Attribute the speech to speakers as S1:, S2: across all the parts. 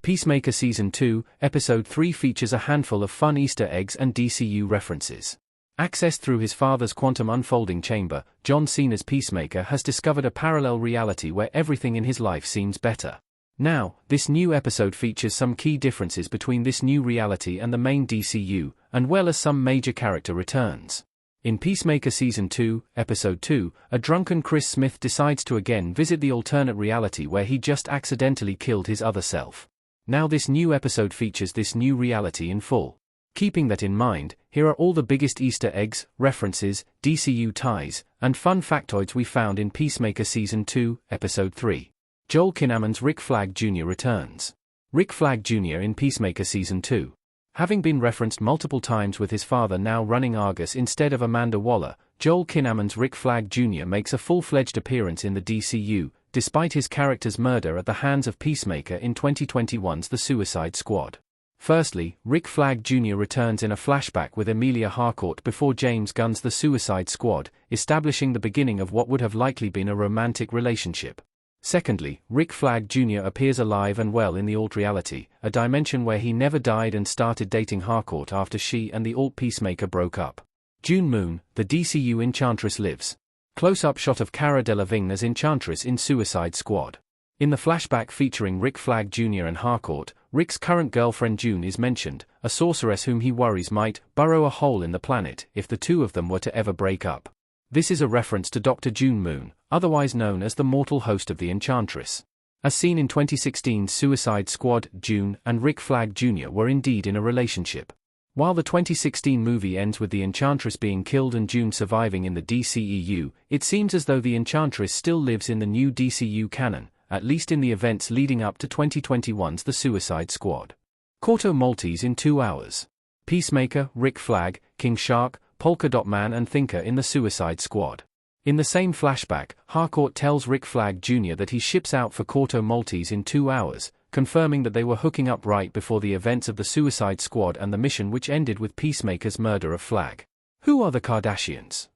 S1: Peacemaker Season 2, Episode 3 features a handful of fun Easter eggs and DCU references. Accessed through his father's quantum unfolding chamber, John Cena's Peacemaker has discovered a parallel reality where everything in his life seems better. Now, this new episode features some key differences between this new reality and the main DCU, as well as some major character returns. In Peacemaker Season 2, Episode 2, a drunken Chris Smith decides to again visit the alternate reality where he just accidentally killed his other self. Now this new episode features this new reality in full. Keeping that in mind, here are all the biggest Easter eggs, references, DCU ties, and fun factoids we found in Peacemaker Season 2, Episode 3. Joel Kinnaman's Rick Flag Jr. returns. Rick Flag Jr. in Peacemaker Season 2. Having been referenced multiple times with his father now running Argus instead of Amanda Waller, Joel Kinnaman's Rick Flag Jr. makes a full-fledged appearance in the DCU, despite his character's murder at the hands of Peacemaker in 2021's The Suicide Squad. Firstly, Rick Flag Jr. returns in a flashback with Emilia Harcourt before James Gunn's The Suicide Squad, establishing the beginning of what would have likely been a romantic relationship. Secondly, Rick Flag Jr. appears alive and well in the alt reality, a dimension where he never died and started dating Harcourt after she and the alt Peacemaker broke up. June Moon, the DCU Enchantress lives. Close-up shot of Cara Delevingne as Enchantress in Suicide Squad. In the flashback featuring Rick Flag Jr. and Harcourt, Rick's current girlfriend June is mentioned, a sorceress whom he worries might burrow a hole in the planet if the two of them were to ever break up. This is a reference to Dr. June Moon, otherwise known as the mortal host of the Enchantress. As seen in 2016's Suicide Squad, June and Rick Flag Jr. were indeed in a relationship. While the 2016 movie ends with the Enchantress being killed and June surviving in the DCEU, it seems as though the Enchantress still lives in the new DCU canon, at least in the events leading up to 2021's The Suicide Squad. Corto Maltese in 2 hours. Peacemaker, Rick Flag, King Shark, Polka Dot Man and Thinker in The Suicide Squad. In the same flashback, Harcourt tells Rick Flag Jr. that he ships out for Corto Maltese in 2 hours, confirming that they were hooking up right before the events of The Suicide Squad and the mission which ended with Peacemaker's murder of Flag. Who are the Kardashians?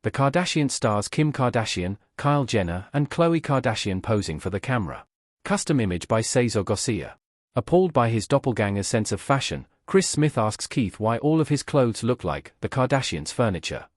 S1: The Kardashian stars Kim Kardashian, Kyle Jenner and Khloe Kardashian posing for the camera. Custom image by Cesar Garcia. Appalled by his doppelganger's sense of fashion, Chris Smith asks Keith why all of his clothes look like the Kardashians' furniture.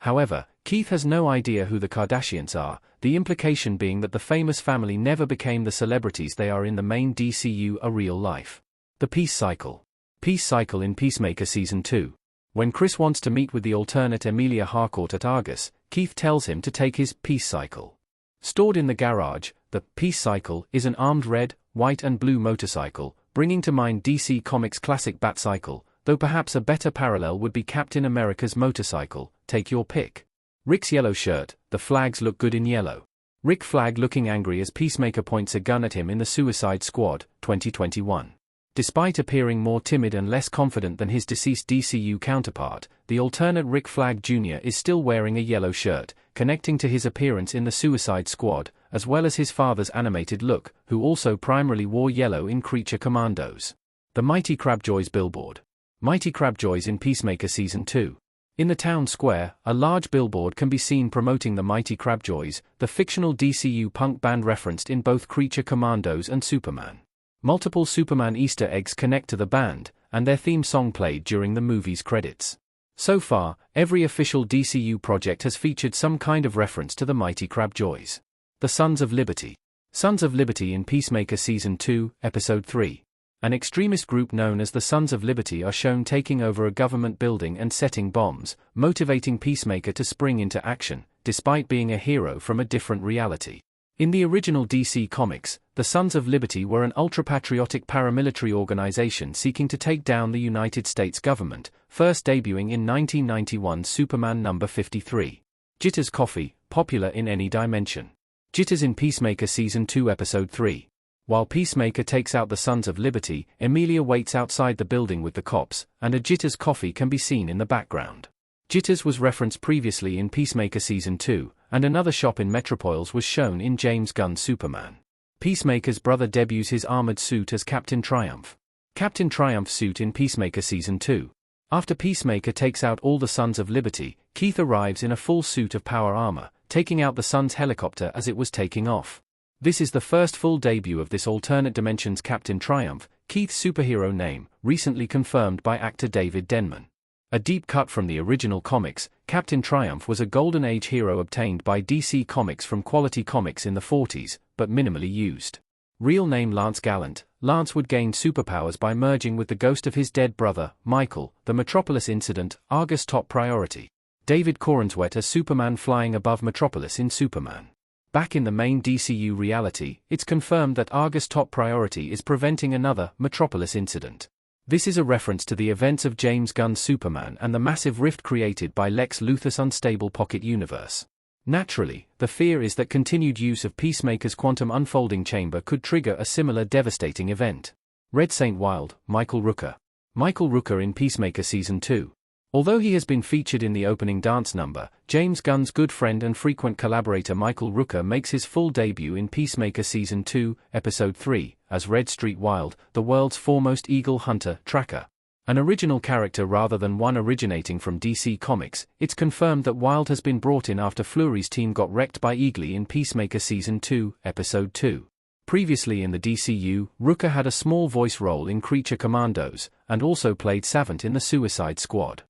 S1: However, Keith has no idea who the Kardashians are, the implication being that the famous family never became the celebrities they are in the main DCU real life. The Peace Cycle. Peace Cycle in Peacemaker Season 2. When Chris wants to meet with the alternate Emilia Harcourt at Argus, Keith tells him to take his Peace Cycle. Stored in the garage, the Peace Cycle is an armed red, white and blue motorcycle, bringing to mind DC Comics' classic Batcycle, though perhaps a better parallel would be Captain America's motorcycle, take your pick. Rick's yellow shirt, the flags look good in yellow. Rick Flag looking angry as Peacemaker points a gun at him in The Suicide Squad, 2021. Despite appearing more timid and less confident than his deceased DCU counterpart, the alternate Rick Flag Jr. is still wearing a yellow shirt, connecting to his appearance in The Suicide Squad, as well as his father's animated look, who also primarily wore yellow in Creature Commandos. The Mighty Crabjoys billboard. Mighty Crabjoys in Peacemaker Season 2. In the town square, a large billboard can be seen promoting the Mighty Crabjoys, the fictional DCU punk band referenced in both Creature Commandos and Superman. Multiple Superman Easter eggs connect to the band, and their theme song played during the movie's credits. So far, every official DCU project has featured some kind of reference to the Mighty Crabjoys. The Sons of Liberty. Sons of Liberty in Peacemaker Season 2, Episode 3. An extremist group known as the Sons of Liberty are shown taking over a government building and setting bombs, motivating Peacemaker to spring into action, despite being a hero from a different reality. In the original DC Comics, the Sons of Liberty were an ultra-patriotic paramilitary organization seeking to take down the United States government, first debuting in 1991's Superman number 53. Jitters Coffee, popular in any dimension. Jitters in Peacemaker Season 2 Episode 3. While Peacemaker takes out the Sons of Liberty, Emilia waits outside the building with the cops, and a Jitters coffee can be seen in the background. Jitters was referenced previously in Peacemaker Season 2, and another shop in Metropolis was shown in James Gunn's Superman. Peacemaker's brother debuts his armored suit as Captain Triumph. Captain Triumph's suit in Peacemaker Season 2. After Peacemaker takes out all the Sons of Liberty, Keith arrives in a full suit of power armor, taking out the Sun's helicopter as it was taking off. This is the first full debut of this alternate dimension's Captain Triumph, Keith's superhero name, recently confirmed by actor David Denman. A deep cut from the original comics, Captain Triumph was a Golden Age hero obtained by DC Comics from Quality Comics in the 40s, but minimally used. Real name Lance Gallant, Lance would gain superpowers by merging with the ghost of his dead brother, Michael, the Metropolis incident, Argus top priority. David Corenswet as Superman flying above Metropolis in Superman. Back in the main DCU reality, it's confirmed that Argus' top priority is preventing another Metropolis incident. This is a reference to the events of James Gunn's Superman and the massive rift created by Lex Luthor's unstable pocket universe. Naturally, the fear is that continued use of Peacemaker's quantum unfolding chamber could trigger a similar devastating event. Red Saint Wild, Michael Rooker. Michael Rooker in Peacemaker Season 2. Although he has been featured in the opening dance number, James Gunn's good friend and frequent collaborator Michael Rooker makes his full debut in Peacemaker Season 2, Episode 3, as Red Street Wild, the world's foremost eagle hunter tracker. An original character rather than one originating from DC Comics, it's confirmed that Wild has been brought in after Fleury's team got wrecked by Eagly in Peacemaker Season 2, Episode 2. Previously in the DCU, Rooker had a small voice role in Creature Commandos, and also played Savant in the Suicide Squad.